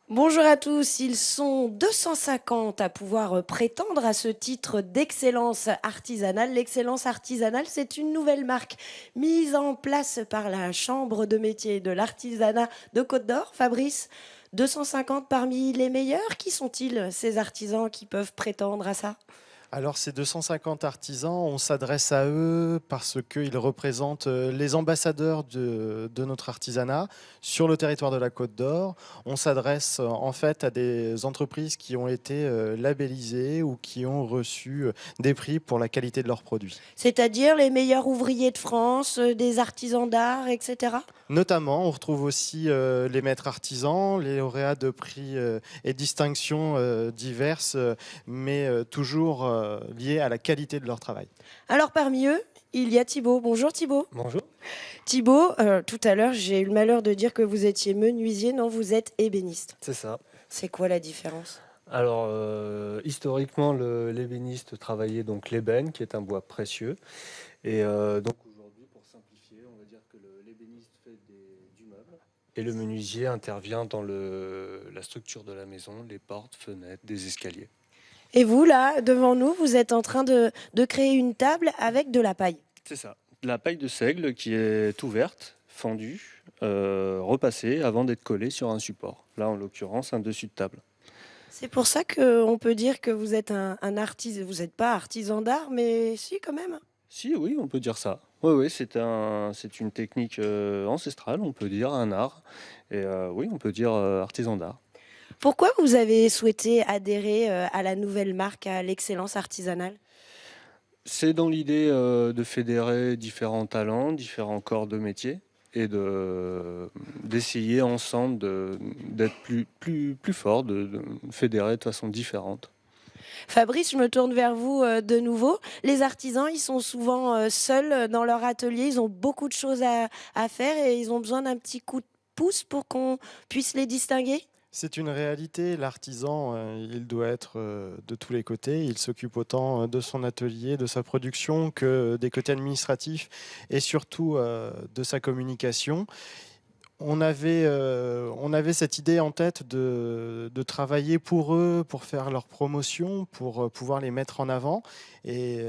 Bonjour à tous, ils sont 250 à pouvoir prétendre à ce titre d'excellence artisanale. L'excellence artisanale, c'est une nouvelle marque mise en place par la Chambre de métier de l'artisanat de Côte-d'Or. Fabrice, 250 parmi les meilleurs, qui sont-ils ces artisans qui peuvent prétendre à ça? Alors ces 250 artisans, on s'adresse à eux parce qu'ils représentent les ambassadeurs de notre artisanat sur le territoire de la Côte d'Or. On s'adresse en fait à des entreprises qui ont été labellisées ou qui ont reçu des prix pour la qualité de leurs produits. C'est-à-dire les meilleurs ouvriers de France, des artisans d'art, etc. Notamment, on retrouve aussi les maîtres artisans, les lauréats de prix et distinctions diverses, mais toujours liés à la qualité de leur travail. Alors parmi eux, il y a Thibaut. Bonjour Thibaut. Bonjour. Thibaut, tout à l'heure, j'ai eu le malheur de dire que vous étiez menuisier. Non, vous êtes ébéniste. C'est ça. C'est quoi la différence? Alors, historiquement, l'ébéniste travaillait donc l'ébène, qui est un bois précieux. Et donc aujourd'hui, pour simplifier, on va dire que l'ébéniste fait du meuble. Et le menuisier intervient dans la structure de la maison, les portes, fenêtres, des escaliers. Et vous, là, devant nous, vous êtes en train de créer une table avec de la paille. C'est ça. La paille de seigle qui est ouverte, fendue, repassée avant d'être collée sur un support. Là, en l'occurrence, un dessus de table. C'est pour ça qu'on peut dire que vous êtes un artisan. Vous n'êtes pas artisan d'art, mais si, quand même. Si, oui, on peut dire ça. Oui, oui, c'est une technique ancestrale, on peut dire, un art. Et oui, on peut dire artisan d'art. Pourquoi vous avez souhaité adhérer à la nouvelle marque, à l'excellence artisanale? C'est dans l'idée de fédérer différents talents, différents corps de métier et d'essayer ensemble d'être plus fort, de fédérer de façon différente. Fabrice, je me tourne vers vous de nouveau. Les artisans, ils sont souvent seuls dans leur atelier. Ils ont beaucoup de choses à faire et ils ont besoin d'un petit coup de pouce pour qu'on puisse les distinguer. C'est une réalité, l'artisan, il doit être de tous les côtés. Il s'occupe autant de son atelier, de sa production que des côtés administratifs et surtout de sa communication. On avait cette idée en tête de travailler pour eux, pour faire leur promotion, pour pouvoir les mettre en avant. Et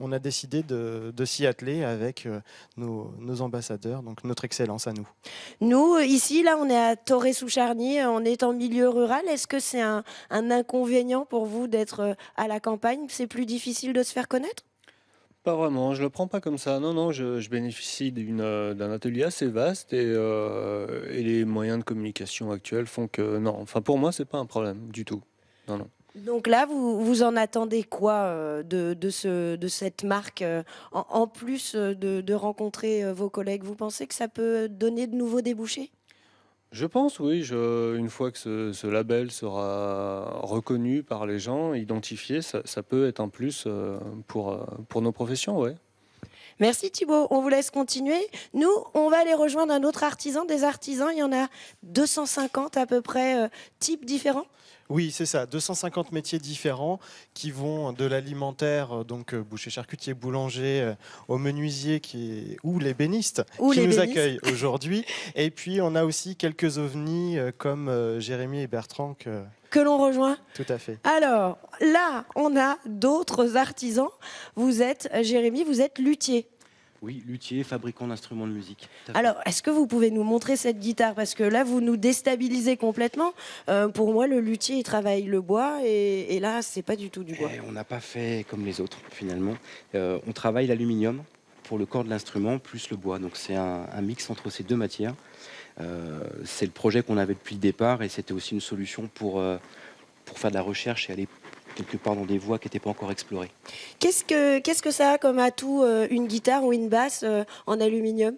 on a décidé de s'y atteler avec nos ambassadeurs, donc notre excellence à nous. Nous, ici, là, on est à Torré-sous-Charny, on est en milieu rural. Est-ce que c'est un inconvénient pour vous d'être à la campagne? C'est plus difficile de se faire connaître? Pas vraiment, je le prends pas comme ça. Non, non, je bénéficie d'un atelier assez vaste et les moyens de communication actuels font que non. Enfin, pour moi, c'est pas un problème du tout. Non, non. Donc là, vous en attendez quoi de cette marque, en plus de rencontrer vos collègues? Vous pensez que ça peut donner de nouveaux débouchés? Je pense, oui, une fois que ce label sera reconnu par les gens, identifié, ça peut être un plus pour nos professions, ouais. Merci Thibaut, on vous laisse continuer. Nous, on va aller rejoindre un autre artisan. Des artisans, il y en a 250 à peu près, types différents. Oui, c'est ça, 250 métiers différents qui vont de l'alimentaire, donc boucher, charcutier, boulanger, au menuisier ou l'ébéniste Ou qui les nous bénisses. accueillent aujourd'hui. Et puis on a aussi quelques ovnis comme Jérémy et Bertrand. Que l'on rejoint. Tout à fait. Alors, là, on a d'autres artisans. Vous êtes, Jérémy, vous êtes luthier. Oui, luthier, fabricant d'instruments de musique. Tout à fait. Alors, est-ce que vous pouvez nous montrer cette guitare? Parce que là, vous nous déstabilisez complètement. Pour moi, le luthier, il travaille le bois et là, c'est pas du tout du bois. On n'a pas fait comme les autres, finalement. On travaille l'aluminium pour le corps de l'instrument, plus le bois. Donc c'est un mix entre ces deux matières. C'est le projet qu'on avait depuis le départ et c'était aussi une solution pour faire de la recherche et aller quelque part dans des voies qui n'étaient pas encore explorées. Qu'est-ce que ça a comme atout, une guitare ou une basse en aluminium?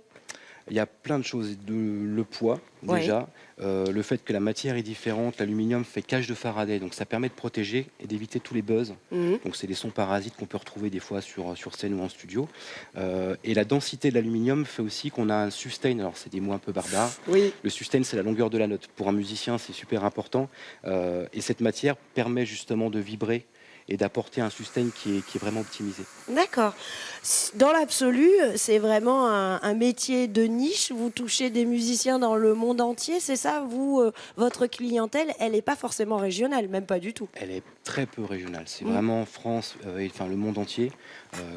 Il y a plein de choses. Le poids, Ouais. déjà. Le fait que la matière est différente. L'aluminium fait cage de Faraday. Donc ça permet de protéger et d'éviter tous les buzz. Mhm. Donc c'est des sons parasites qu'on peut retrouver des fois sur scène ou en studio. Et la densité de l'aluminium fait aussi qu'on a un sustain. Alors c'est des mots un peu barbares. Oui. Le sustain, c'est la longueur de la note. Pour un musicien, c'est super important. Et cette matière permet justement de vibrer et d'apporter un sustain qui est vraiment optimisé. D'accord. Dans l'absolu, c'est vraiment un métier de niche. Vous touchez des musiciens dans le monde entier, c'est ça? Vous, votre clientèle, elle n'est pas forcément régionale, même pas du tout. Elle est très peu régionale. C'est Mm. vraiment France, enfin le monde entier.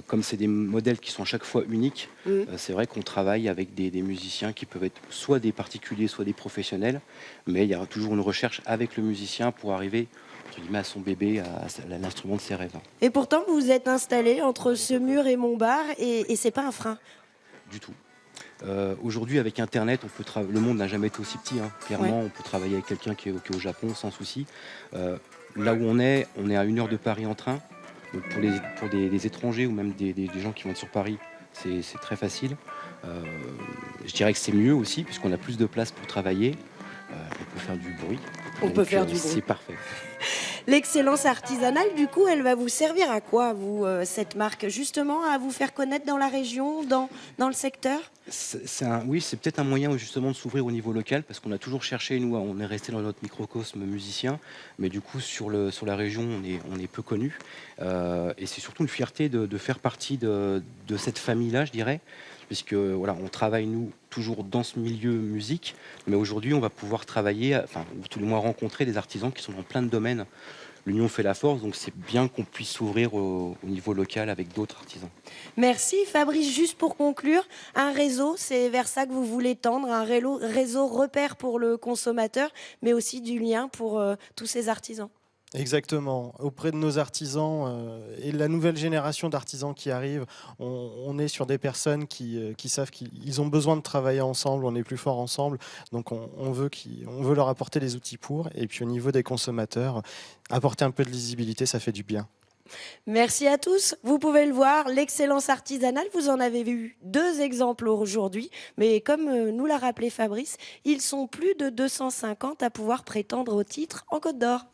Comme c'est des modèles qui sont à chaque fois uniques, Mm. c'est vrai qu'on travaille avec des musiciens qui peuvent être soit des particuliers, soit des professionnels. Mais il y a toujours une recherche avec le musicien pour arriver entre guillemets, à son bébé, à l'instrument de ses rêves. Et pourtant, vous êtes installé entre Semur et Montbard et c'est pas un frein. Du tout. Aujourd'hui, avec Internet, le monde n'a jamais été aussi petit. Hein. Clairement, Ouais. on peut travailler avec quelqu'un qui est au Japon sans souci. Là où on est à 1 heure de Paris en train. Donc pour des étrangers ou même des gens qui vont être sur Paris, c'est très facile. Je dirais que c'est mieux aussi, puisqu'on a plus de place pour travailler. On peut faire du bruit. On peut faire du bruit. C'est parfait. L'excellence artisanale, du coup, elle va vous servir à quoi, vous, cette marque? Justement, à vous faire connaître dans la région, dans le secteur? Oui, c'est peut-être un moyen justement de s'ouvrir au niveau local, parce qu'on a toujours cherché, nous, on est resté dans notre microcosme musicien, mais du coup, sur la région, on est peu connu. Et c'est surtout une fierté de faire partie de cette famille-là, je dirais, puisque voilà, on travaille, nous, toujours dans ce milieu musique, mais aujourd'hui, on va pouvoir travailler, enfin, ou tout le moins rencontrer des artisans qui sont dans plein de domaines. L'union fait la force, donc c'est bien qu'on puisse s'ouvrir au niveau local avec d'autres artisans. Merci. Fabrice, juste pour conclure, un réseau, c'est vers ça que vous voulez tendre, un réseau repère pour le consommateur, mais aussi du lien pour tous ces artisans. Exactement. Auprès de nos artisans et la nouvelle génération d'artisans qui arrive, on est sur des personnes qui savent qu'ils ont besoin de travailler ensemble, on est plus fort ensemble, donc on veut leur apporter les outils pour. Et puis au niveau des consommateurs, apporter un peu de lisibilité, ça fait du bien. Merci à tous. Vous pouvez le voir, l'excellence artisanale, vous en avez vu 2 exemples aujourd'hui, mais comme nous l'a rappelé Fabrice, ils sont plus de 250 à pouvoir prétendre au titre en Côte d'Or.